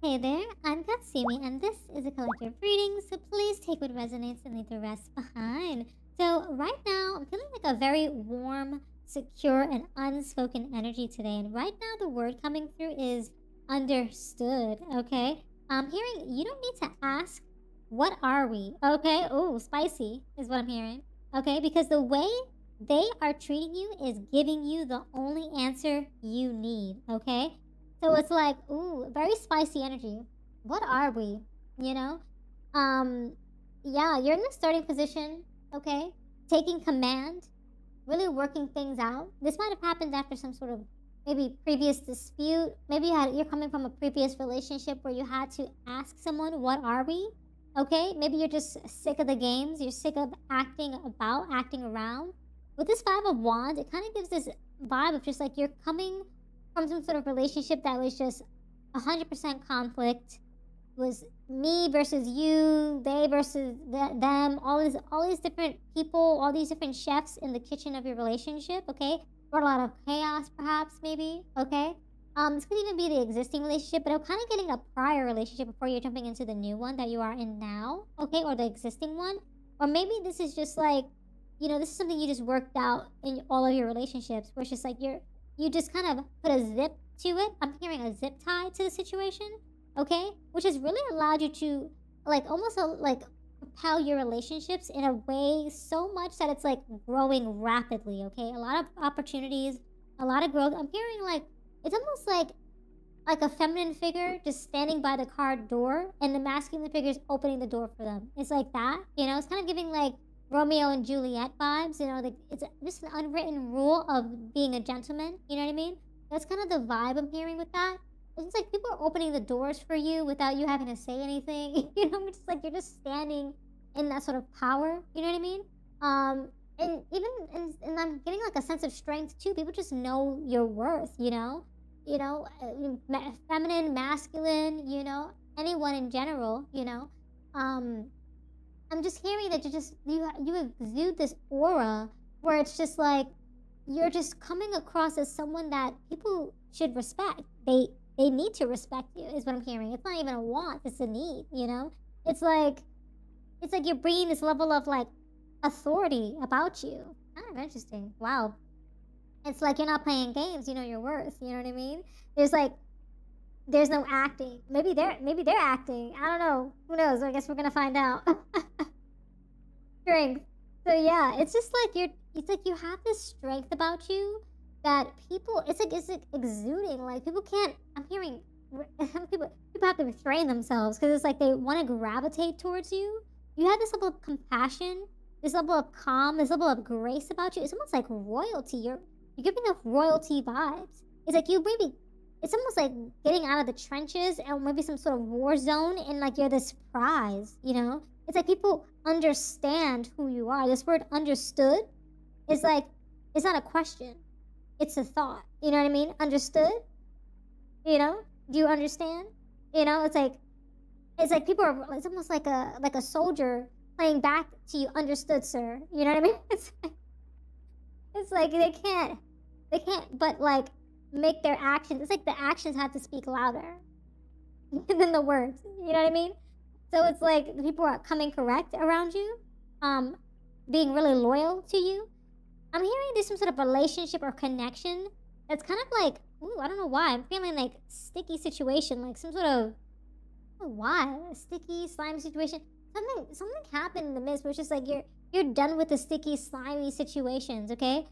Hey there, I'm Katsumi, and this is a collective reading, so please take what resonates and leave the rest behind. So, right now, I'm feeling like a very warm, secure, and unspoken energy today, and right now, the word coming through is understood, okay? I'm hearing you don't need to ask, what are we, okay? Oh, spicy is what I'm hearing, okay? Because the way they are treating you is giving you the only answer you need, okay? So it's like, ooh, very spicy energy. What are we? You know? Um, yeah, you're in the starting position, okay? Taking command, really working things out. This might have happened after some sort of maybe previous dispute. Maybe you're coming from a previous relationship where you had to ask someone, what are we? Okay? Maybe you're just sick of the games. You're sick of acting around. With this Five of Wands, it kind of gives this vibe of just like you're coming from some sort of relationship that was just 100% conflict, was me versus you, they versus them, all these different people, all these different chefs in the kitchen of your relationship, okay? Brought a lot of chaos, perhaps, maybe, okay? This could even be the existing relationship, but I'm kind of getting a prior relationship before you're jumping into the new one that you are in now, okay? Or the existing one. Or maybe this is just like, this is something you just worked out in all of your relationships, where it's just like you just kind of put a zip to it. I'm hearing a zip tie to the situation, okay? Which has really allowed you to like almost like propel your relationships in a way so much that it's like growing rapidly, okay? A lot of opportunities, a lot of growth. I'm hearing like it's almost like a feminine figure just standing by the car door and the masculine figure is opening the door for them. It's like that, it's kind of giving like Romeo and Juliet vibes, like it's just an unwritten rule of being a gentleman, you know what I mean? That's kind of the vibe I'm hearing with that. It's like people are opening the doors for you without you having to say anything. It's just like you're just standing in that sort of power, you know what I mean? And even and I'm getting like a sense of strength too. People just know your worth, feminine, masculine, anyone in general, Um, I'm just hearing that you exude this aura where it's just like you're just coming across as someone that people should respect. They need to respect you is what I'm hearing. It's not even a want, it's a need. It's like you're bringing this level of like authority about you. Kind of interesting. Wow. It's like you're not playing games, you know your worth, you know what I mean? There's like there's no acting. Maybe they're acting. I don't know. Who knows? I guess we're gonna find out. Strength. So yeah, it's just like it's like you have this strength about you that it's like exuding. Like people can't. I'm hearing people have to restrain themselves because it's like they want to gravitate towards you. You have this level of compassion, this level of calm, this level of grace about you. It's almost like royalty. You're giving off royalty vibes. It's like you maybe. It's almost like getting out of the trenches and maybe some sort of war zone, and like you're this prize. It's like people understand who you are. This word understood is like, it's not a question, it's a thought. You know what I mean? Understood? Do you understand? It's like people are, it's almost like a soldier playing back to you, understood, sir. You know what I mean? It's like they can't but like make their actions. It's like the actions have to speak louder than the words. You know what I mean? So it's like the people are coming correct around you, um, being really loyal to you. I'm hearing there's some sort of relationship or connection that's kind of like, ooh, I don't know why. I'm feeling like sticky situation, like some sort of, I don't know why, a sticky, slimy situation. Something happened in the midst where it's just like you're done with the sticky, slimy situations, okay?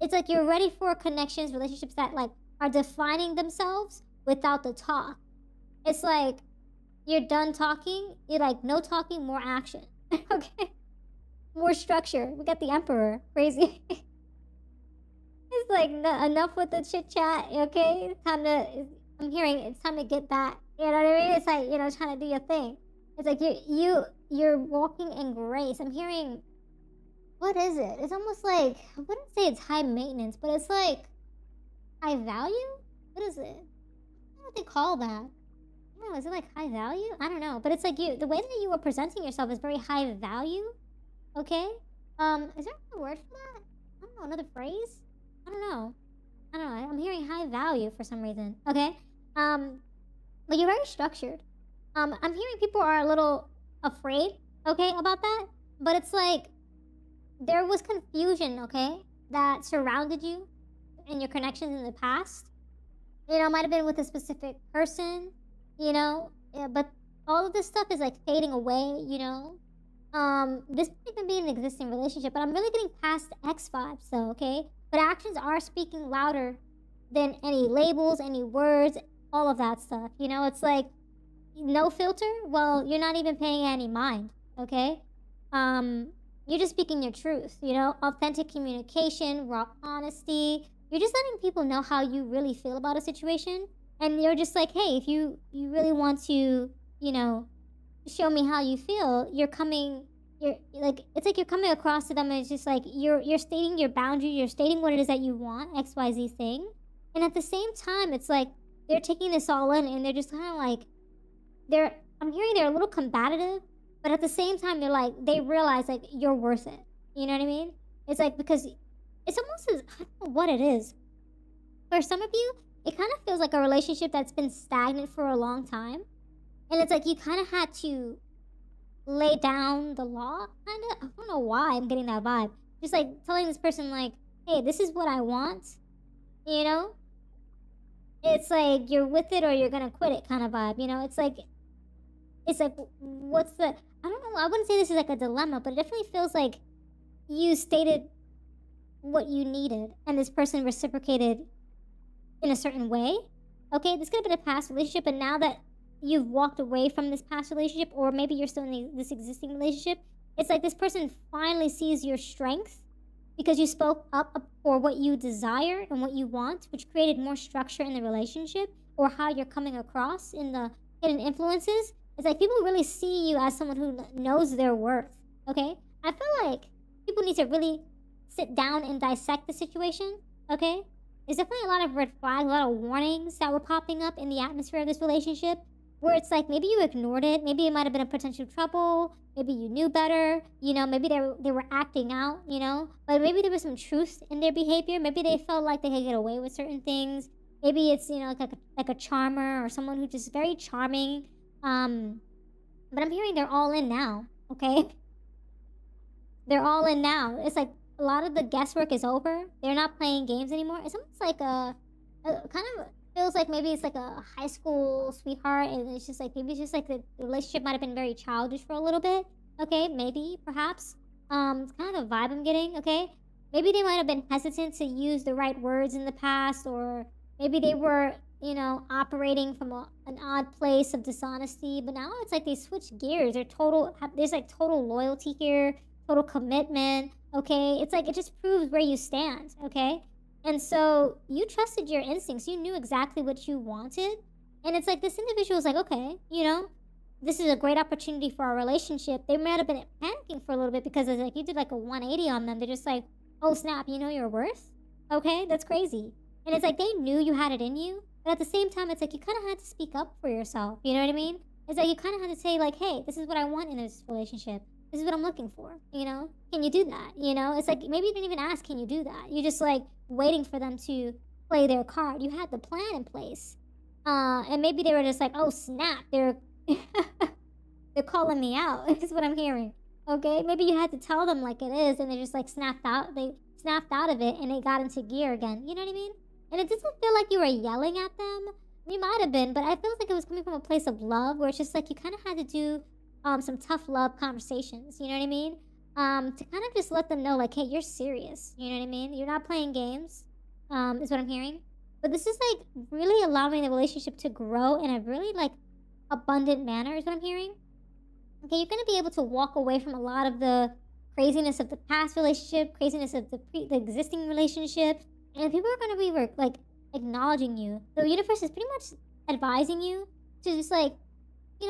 It's like you're ready for connections, relationships that like are defining themselves without the talk. It's like you're done talking. You're like, no talking, more action. Okay, more structure. We got the emperor. Crazy. It's like enough with the chit chat. Okay, it's time to. I'm hearing it's time to get back. You know what I mean? It's like trying to do your thing. It's like you're walking in grace. I'm hearing. What is it? It's almost like I wouldn't say it's high maintenance, but it's like high value. What is it? I don't know what they call that. No, is it like high value? I don't know, but it's like the way that you are presenting yourself is very high value. Okay. Is there a word for that? I don't know. Another phrase? I don't know. I'm hearing high value for some reason. Okay. Um, but you're very structured. I'm hearing people are a little afraid, okay, about that. But it's like there was confusion, okay, that surrounded you and your connections in the past. Might have been with a specific person, yeah, but all of this stuff is like fading away. This might even be an existing relationship, but I'm really getting past X vibes, though, okay? But actions are speaking louder than any labels, any words, all of that stuff. It's like no filter. Well, you're not even paying any mind, okay? You're just speaking your truth. Authentic communication, raw honesty. You're just letting people know how you really feel about a situation, and you're just like, hey, if you really want to, show me how you feel, you're like, it's like you're coming across to them, and it's just like you're stating your boundary, you're stating what it is that you want, XYZ thing. And at the same time, it's like they're taking this all in, and they're just kind of like, I'm hearing they're a little combative, but at the same time they're like, they realize like you're worth it. You know what I mean? It's like, because it's almost as, I don't know what it is. For some of you, it kind of feels like a relationship that's been stagnant for a long time. And it's like you kind of had to lay down the law, kind of. I don't know why I'm getting that vibe. Just like telling this person, like, hey, this is what I want. You know? It's like you're with it or you're going to quit it kind of vibe. It's like, what's the, I don't know. I wouldn't say this is like a dilemma, but it definitely feels like you stated what you needed and this person reciprocated in a certain way. Okay, this could have been a past relationship, but now that you've walked away from this past relationship, or maybe you're still in this existing relationship, it's like this person finally sees your strength because you spoke up for what you desire and what you want, which created more structure in the relationship or how you're coming across in the hidden influences. It's like people really see you as someone who knows their worth. Okay, I feel like people need to really sit down and dissect the situation. Okay, there's definitely a lot of red flags, a lot of warnings that were popping up in the atmosphere of this relationship, where it's like maybe you ignored it, maybe it might have been a potential trouble, maybe you knew better, maybe they were acting out, but maybe there was some truth in their behavior. Maybe they felt like they could get away with certain things. Maybe it's like a charmer or someone who's just very charming. But I'm hearing they're all in now. Okay, they're all in now. It's like a lot of the guesswork is over. They're not playing games anymore. It's almost like a kind of feels like maybe it's like a high school sweetheart, and it's just like maybe it's just like the relationship might have been very childish for a little bit. Okay, maybe, perhaps. It's kind of the vibe I'm getting. Okay, maybe they might have been hesitant to use the right words in the past, or maybe they were, operating from an odd place of dishonesty. But now it's like they switch gears. There's like total loyalty here, total commitment. Okay, it's like it just proves where you stand. Okay. And so you trusted your instincts. You knew exactly what you wanted. And it's like this individual's like, okay, this is a great opportunity for our relationship. They might have been panicking for a little bit because it's like you did like a 180 on them. They're just like, oh, snap, you know your worth? Okay, that's crazy. And it's like they knew you had it in you. But at the same time, it's like you kind of had to speak up for yourself. You know what I mean? It's like you kind of had to say like, hey, this is what I want in this relationship. This is what I'm looking for. Can you do that? It's like maybe you didn't even ask, can you do that? You just like waiting for them to play their card. You had the plan in place. And maybe they were just like, oh snap, they're they're calling me out. Is what I'm hearing. Okay, maybe you had to tell them like it is, and they just like snapped out. They snapped out of it, and they got into gear again. You know what I mean? And it doesn't feel like you were yelling at them. You might have been, but I feel like it was coming from a place of love, where it's just like you kind of had to do some tough love conversations. You know what I mean? To kind of just let them know like, hey, you're serious. You know what I mean? You're not playing games. Is what I'm hearing. But this is like really allowing the relationship to grow in a really like abundant manner. Is what I'm hearing. Okay, you're gonna be able to walk away from a lot of the craziness of the past relationship, craziness of the existing relationship, and people are gonna be like acknowledging you. The universe is pretty much advising you to just like,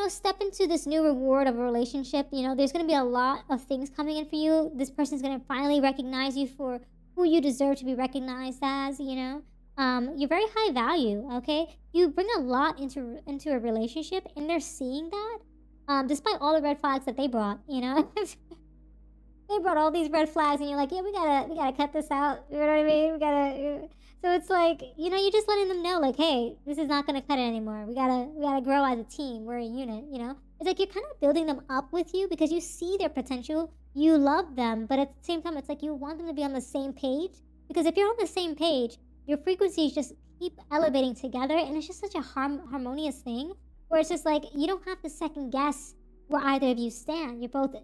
step into this new reward of a relationship. There's going to be a lot of things coming in for you. This person's going to finally recognize you for who you deserve to be recognized as. You're very high value. Okay, you bring a lot into a relationship, and they're seeing that. Despite all the red flags that they brought. They brought all these red flags, and you're like, yeah, we gotta cut this out. You know what I mean? So it's like, you're just letting them know, like, hey, this is not gonna cut it anymore. We gotta grow as a team. We're a unit. It's like you're kind of building them up with you because you see their potential, you love them, but at the same time, it's like you want them to be on the same page. Because if you're on the same page, your frequencies just keep elevating together, and it's just such a harmonious thing where it's just like you don't have to second guess where either of you stand. You're both,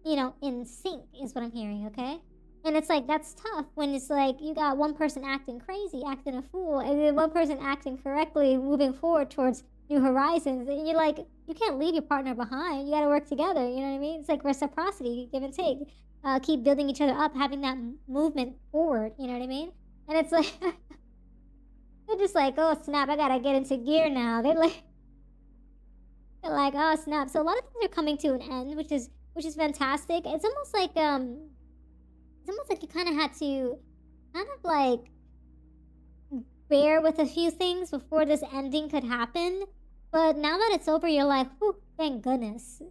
in sync, is what I'm hearing, okay? And it's like that's tough when it's like you got one person acting crazy, acting a fool, and then one person acting correctly, moving forward towards new horizons. And you're like, you can't leave your partner behind. You got to work together. You know what I mean? It's like reciprocity, give and take. Keep building each other up, having that movement forward. You know what I mean? And it's like they're just like, oh snap, I gotta get into gear now. They're like, oh snap. So a lot of things are coming to an end, which is fantastic. It's almost like you kind of had to kind of like bear with a few things before this ending could happen. But now that it's over, you're like, whew, thank goodness.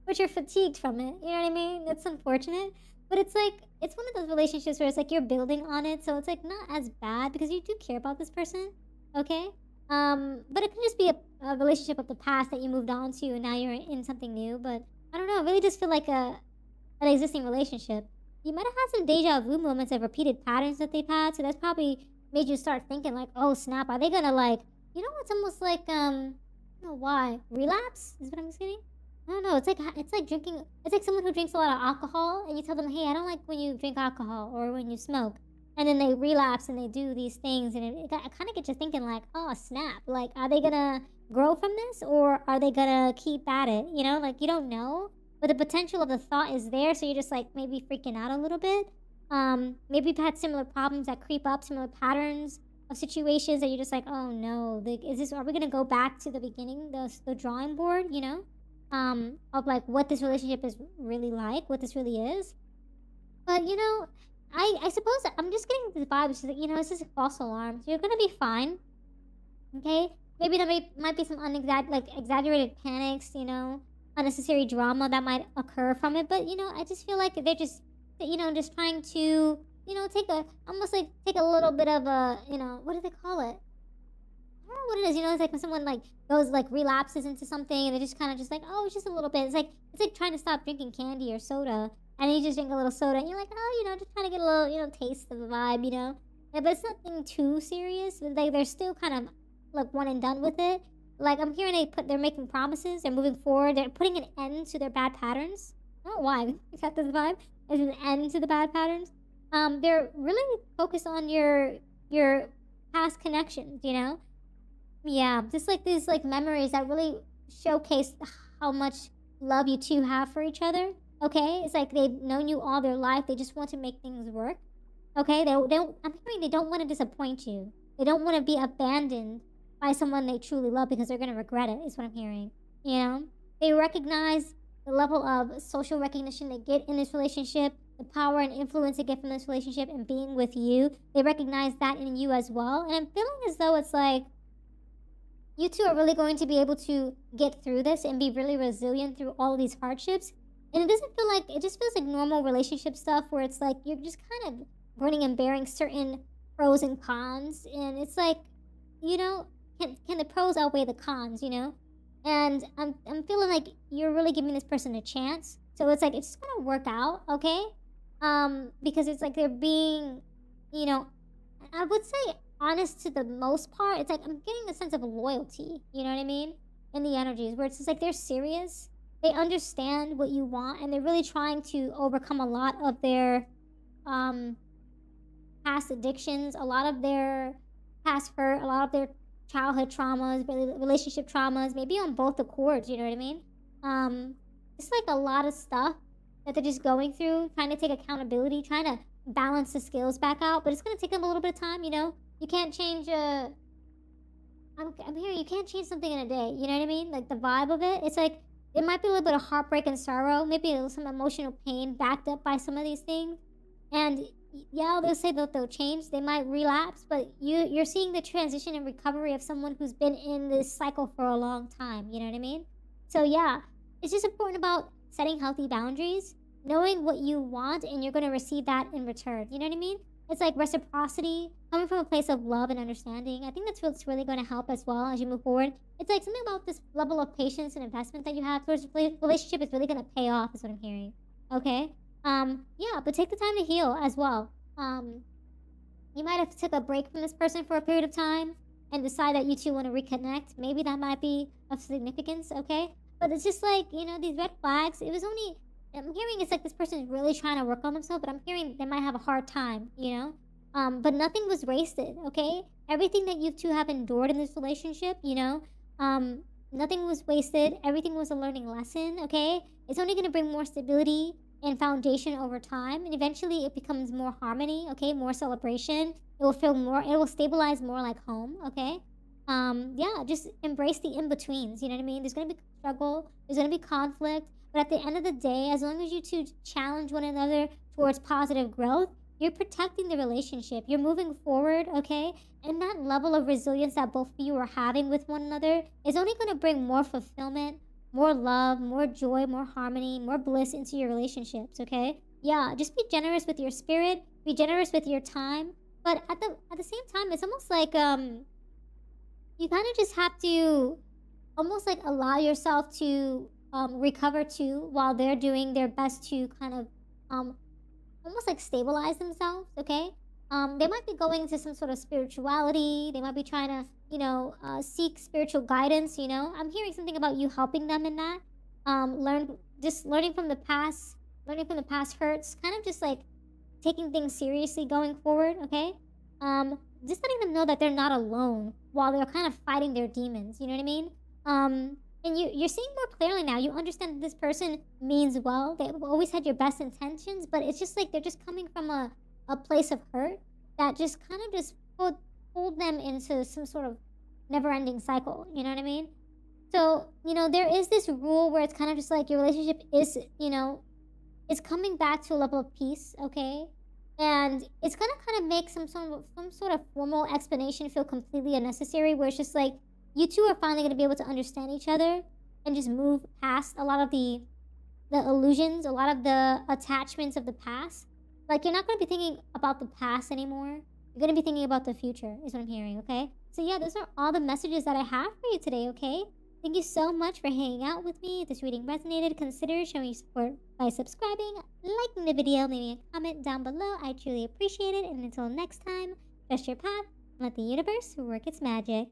But you're fatigued from it. You know what I mean? It's unfortunate. But it's like, it's one of those relationships where it's like you're building on it. So it's like not as bad because you do care about this person. Okay? But it could just be a relationship of the past that you moved on to and now you're in something new. But I don't know. I really just feel like an existing relationship. You might have had some deja vu moments of repeated patterns that they've had. So that's probably made you start thinking like, oh snap, are they gonna like, it's almost like I don't know why relapse is what I'm just getting. I don't know. It's like drinking. It's like someone who drinks a lot of alcohol, and you tell them, hey, I don't like when you drink alcohol or when you smoke, and then they relapse and they do these things, and it kind of gets you thinking like, oh snap, like are they gonna grow from this or are they gonna keep at it? Like you don't know. But the potential of the thought is there, so you're just like maybe freaking out a little bit. Maybe you've had similar problems that creep up, similar patterns of situations that you're just like, oh no, like, are we gonna go back to the beginning, the drawing board, of like what this relationship is really like, what this really is. But I suppose I'm just getting the vibes that this is a false alarm. So you're gonna be fine, okay? Maybe there might be some exaggerated panics, unnecessary drama that might occur from it. But I just feel like they're just trying to take a little bit of a what do they call it? I don't know what it is. It's like when someone like goes like relapses into something and they just kind of just like, oh, it's just a little bit. It's like trying to stop drinking candy or soda, and then you just drink a little soda and you're like, oh, just trying to get a little taste of the vibe. Yeah, but it's nothing too serious. They're still kind of like one and done with it. Like I'm hearing they're making promises, they're moving forward, they're putting an end to their bad patterns. I don't know why. You got this vibe? There's an end to the bad patterns. They're really focused on your past connections. Yeah, just like these like memories that really showcase how much love you two have for each other. Okay? It's like they've known you all their life. They just want to make things work. Okay? I'm hearing they don't want to disappoint you. They don't want to be abandoned by someone they truly love because they're going to regret it, is what I'm hearing. They recognize the level of social recognition they get in this relationship, the power and influence they get from this relationship and being with you. They recognize that in you as well. And I'm feeling as though it's like you two are really going to be able to get through this and be really resilient through all of these hardships. And it doesn't feel like, it just feels like normal relationship stuff where it's like you're just kind of burning and bearing certain pros and cons. And it's like, can the pros outweigh the cons, And I'm feeling like you're really giving this person a chance. So it's like it's just gonna work out, okay? Because it's like they're being, I would say honest to the most part. It's like I'm getting a sense of loyalty, you know what I mean? In the energies where it's just like they're serious. They understand what you want and they're really trying to overcome a lot of their past addictions, a lot of their past hurt, a lot of their childhood traumas, relationship traumas, maybe on both accords, you know what I mean? It's like a lot of stuff that they're just going through, trying to take accountability, trying to balance the scales back out, but it's going to take them a little bit of time, You can't change I'm hearing you can't change something in a day, you know what I mean? Like the vibe of it, it's like it might be a little bit of heartbreak and sorrow, maybe some emotional pain backed up by some of these things. And yeah, they'll say that they'll change, they might relapse, but you're seeing the transition and recovery of someone who's been in this cycle for a long time, you know what I mean? So yeah, it's just important about setting healthy boundaries, knowing what you want, and you're going to receive that in return, you know what I mean? It's like reciprocity coming from a place of love and understanding. I think that's what's really going to help as well as you move forward. It's like something about this level of patience and investment that you have towards the relationship is really going to pay off, is what I'm hearing. Okay. Yeah, but take the time to heal as well. You might have took a break from this person for a period of time and decide that you two want to reconnect. Maybe that might be of significance, okay? But it's just like, these red flags, it was only, I'm hearing it's like this person is really trying to work on themselves, but I'm hearing they might have a hard time. But nothing was wasted, okay? Everything that you two have endured in this relationship, um, nothing was wasted. Everything was a learning lesson, okay? It's only going to bring more stability and foundation over time, and eventually it becomes more harmony, okay, more celebration. It will stabilize more like home, okay. Yeah, just embrace the in-betweens, you know what I mean? There's gonna be struggle, there's gonna be conflict, but at the end of the day, as long as you two challenge one another towards positive growth, you're protecting the relationship, you're moving forward, okay. And that level of resilience that both of you are having with one another is only going to bring more fulfillment, more love, more joy, more harmony, more bliss into your relationships, okay? Yeah, just be generous with your spirit, be generous with your time, but at the same time, it's almost like you kind of just have to almost like allow yourself to recover too while they're doing their best to kind of um almost like stabilize themselves, okay? They might be going into some sort of spirituality. They might be trying to, seek spiritual guidance. I'm hearing something about you helping them in that. Learning from the past, learning from the past hurts. Kind of just like taking things seriously going forward, okay? Just letting them know that they're not alone while they're kind of fighting their demons. You know what I mean? And you're seeing more clearly now. You understand that this person means well. They always had your best intentions, but it's just like they're just coming from a place of hurt that just kind of just pulled them into some sort of never-ending cycle. You know what I mean? So, there is this rule where it's kind of just like your relationship is coming back to a level of peace, okay? And it's gonna kind of make some sort of formal explanation feel completely unnecessary, where it's just like you two are finally gonna be able to understand each other and just move past a lot of the illusions, a lot of the attachments of the past. Like you're not gonna be thinking about the past anymore. You're gonna be thinking about the future, is what I'm hearing, okay? So yeah, those are all the messages that I have for you today, okay? Thank you so much for hanging out with me. If this reading resonated, consider showing your support by subscribing, liking the video, leaving a comment down below. I truly appreciate it. And until next time, trust your path and let the universe work its magic.